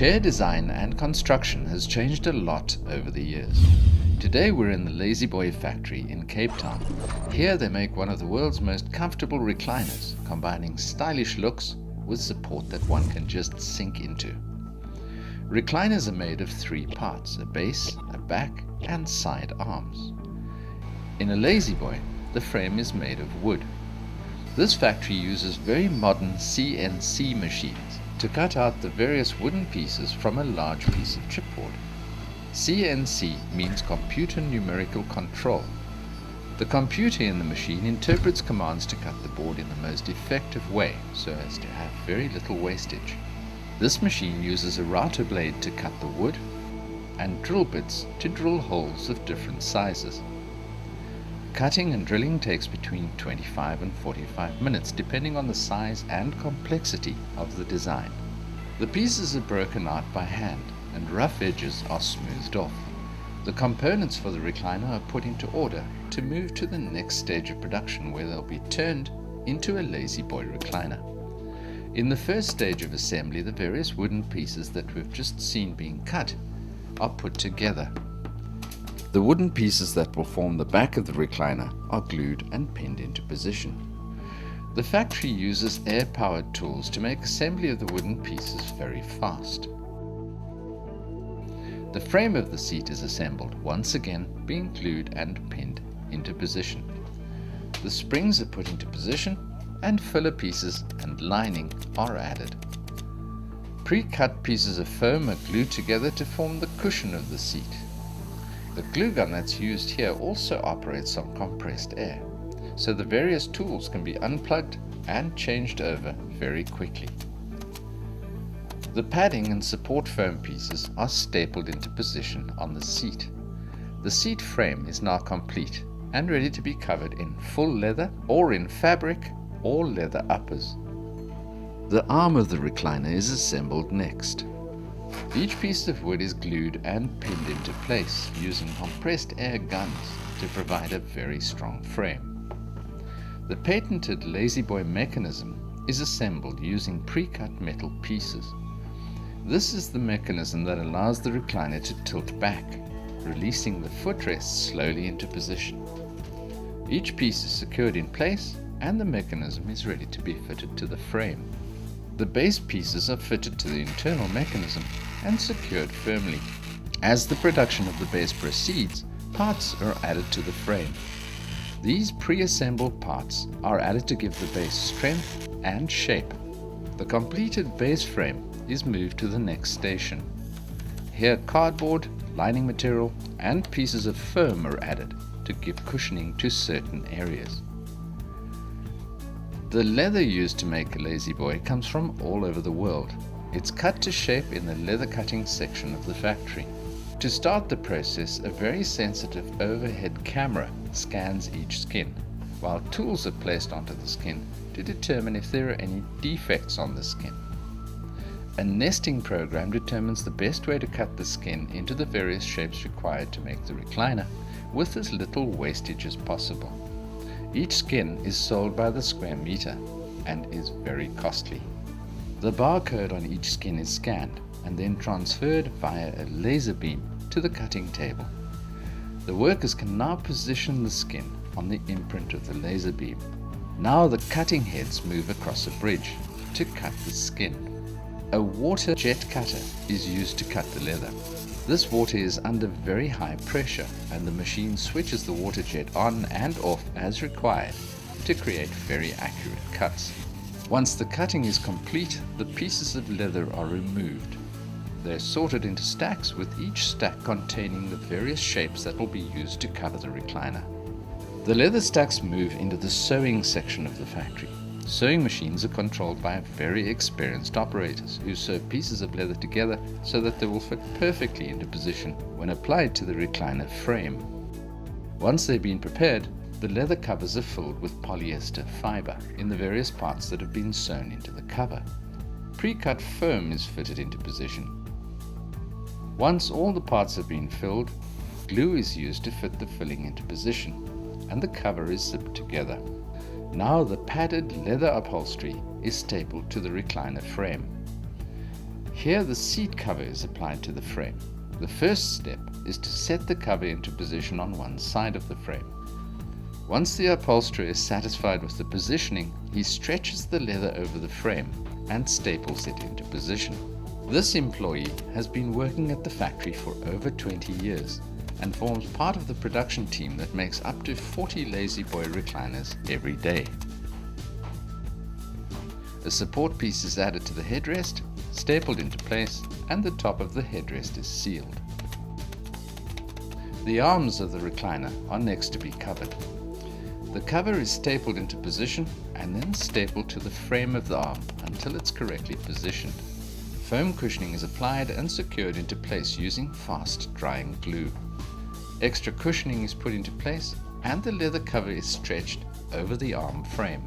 Chair design and construction has changed a lot over the years. Today we're in the La-Z-Boy factory in Cape Town. Here they make one of the world's most comfortable recliners, combining stylish looks with support that one can just sink into. Recliners are made of 3 parts: a base, a back and side arms. In a La-Z-Boy, the frame is made of wood. This factory uses very modern CNC machines to cut out the various wooden pieces from a large piece of chipboard. CNC means computer numerical control. The computer in the machine interprets commands to cut the board in the most effective way so as to have very little wastage. This machine uses a router blade to cut the wood and drill bits to drill holes of different sizes. Cutting and drilling takes between 25 and 45 minutes depending on the size and complexity of the design. The pieces are broken out by hand and rough edges are smoothed off. The components for the recliner are put into order to move to the next stage of production, where they'll be turned into a La-Z-Boy recliner. In the first stage of assembly, the various wooden pieces that we've just seen being cut are put together. The wooden pieces that will form the back of the recliner are glued and pinned into position. The factory uses air-powered tools to make assembly of the wooden pieces very fast. The frame of the seat is assembled, once again being glued and pinned into position. The springs are put into position and filler pieces and lining are added. Pre-cut pieces of foam are glued together to form the cushion of the seat. The glue gun that's used here also operates on compressed air, so the various tools can be unplugged and changed over very quickly. The padding and support foam pieces are stapled into position on the seat. The seat frame is now complete and ready to be covered in full leather or in fabric or leather uppers. The arm of the recliner is assembled next. Each piece of wood is glued and pinned into place using compressed air guns to provide a very strong frame. The patented La-Z-Boy mechanism is assembled using pre-cut metal pieces. This is the mechanism that allows the recliner to tilt back, releasing the footrests slowly into position. Each piece is secured in place and the mechanism is ready to be fitted to the frame. The base pieces are fitted to the internal mechanism and secured firmly. As the production of the base proceeds, parts are added to the frame. These pre-assembled parts are added to give the base strength and shape. The completed base frame is moved to the next station. Here cardboard, lining material and pieces of foam are added to give cushioning to certain areas. The leather used to make a La-Z-Boy comes from all over the world. It's cut to shape in the leather cutting section of the factory. To start the process, a very sensitive overhead camera scans each skin, while tools are placed onto the skin to determine if there are any defects on the skin. A nesting program determines the best way to cut the skin into the various shapes required to make the recliner with as little wastage as possible. Each skin is sold by the square meter and is very costly. The barcode on each skin is scanned and then transferred via a laser beam to the cutting table. The workers can now position the skin on the imprint of the laser beam. Now the cutting heads move across a bridge to cut the skin. A water jet cutter is used to cut the leather. This water is under very high pressure and the machine switches the water jet on and off as required to create very accurate cuts. Once the cutting is complete, the pieces of leather are removed. They're sorted into stacks, with each stack containing the various shapes that will be used to cover the recliner. The leather stacks move into the sewing section of the factory. Sewing machines are controlled by very experienced operators who sew pieces of leather together so that they will fit perfectly into position when applied to the recliner frame. Once they've been prepared, the leather covers are filled with polyester fiber in the various parts that have been sewn into the cover. Pre-cut foam is fitted into position. Once all the parts have been filled, glue is used to fit the filling into position, and the cover is zipped together. Now the padded leather upholstery is stapled to the recliner frame. Here the seat cover is applied to the frame. The first step is to set the cover into position on one side of the frame. Once the upholsterer is satisfied with the positioning, he stretches the leather over the frame and staples it into position. This employee has been working at the factory for over 20 years and forms part of the production team that makes up to 40 La-Z-Boy recliners every day. A support piece is added to the headrest, stapled into place, and the top of the headrest is sealed. The arms of the recliner are next to be covered. The cover is stapled into position and then stapled to the frame of the arm until it's correctly positioned. Foam cushioning is applied and secured into place using fast drying glue. Extra cushioning is put into place and the leather cover is stretched over the arm frame.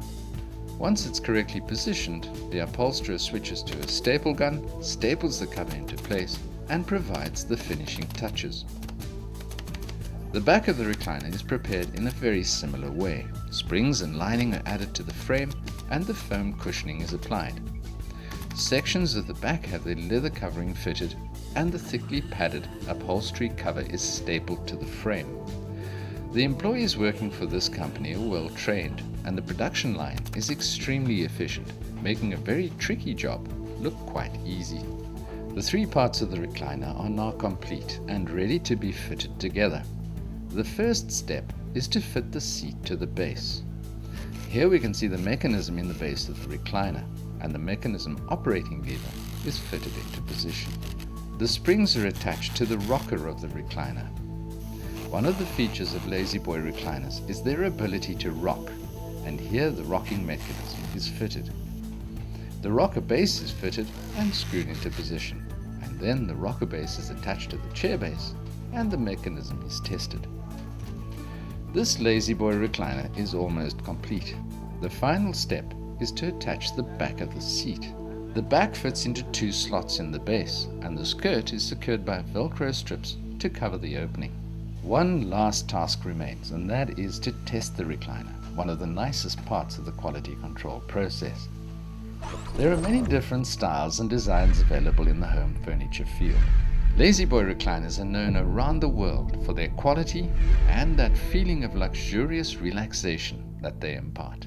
Once it's correctly positioned, the upholsterer switches to a staple gun, staples the cover into place, and provides the finishing touches. The back of the recliner is prepared in a very similar way. Springs and lining are added to the frame and the foam cushioning is applied. Sections of the back have the leather covering fitted and the thickly padded upholstery cover is stapled to the frame. The employees working for this company are well trained and the production line is extremely efficient, making a very tricky job look quite easy. The three parts of the recliner are now complete and ready to be fitted together. The first step is to fit the seat to the base. Here we can see the mechanism in the base of the recliner and the mechanism operating lever is fitted into position. The springs are attached to the rocker of the recliner. One of the features of La-Z-Boy recliners is their ability to rock, and here the rocking mechanism is fitted. The rocker base is fitted and screwed into position, and then the rocker base is attached to the chair base and the mechanism is tested. This La-Z-Boy recliner is almost complete. The final step is to attach the back of the seat. The back fits into two slots in the base, and the skirt is secured by Velcro strips to cover the opening. One last task remains, and that is to test the recliner, one of the nicest parts of the quality control process. There are many different styles and designs available in the home furniture field. La-Z-Boy recliners are known around the world for their quality and that feeling of luxurious relaxation that they impart.